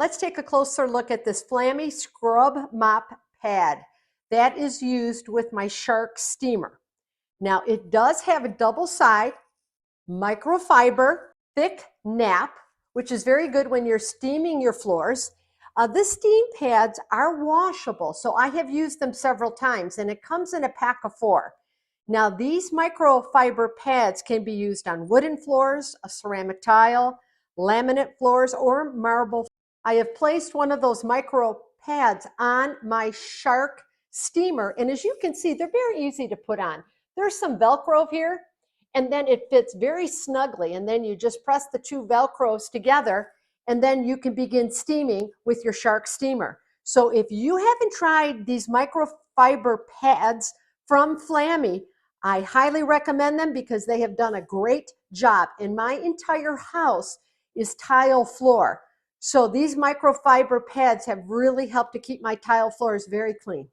Let's take a closer look at this Flammi Scrub Mop Pad that is used with my Shark steamer. Now it does have a double side microfiber thick nap, which is very good when you're steaming your floors. The steam pads are washable, so I have used them several times, and it comes in a pack of 4. Now these microfiber pads can be used on wooden floors, a ceramic tile, laminate floors, or marble. I have placed one of those micro pads on my Shark steamer, and as you can see, they're very easy to put on. There's some Velcro here, and then it fits very snugly, and then you just press the 2 Velcros together, and then you can begin steaming with your Shark steamer. So if you haven't tried these microfiber pads from Flammi, I highly recommend them because they have done a great job. And my entire house is tile floor. So these microfiber pads have really helped to keep my tile floors very clean.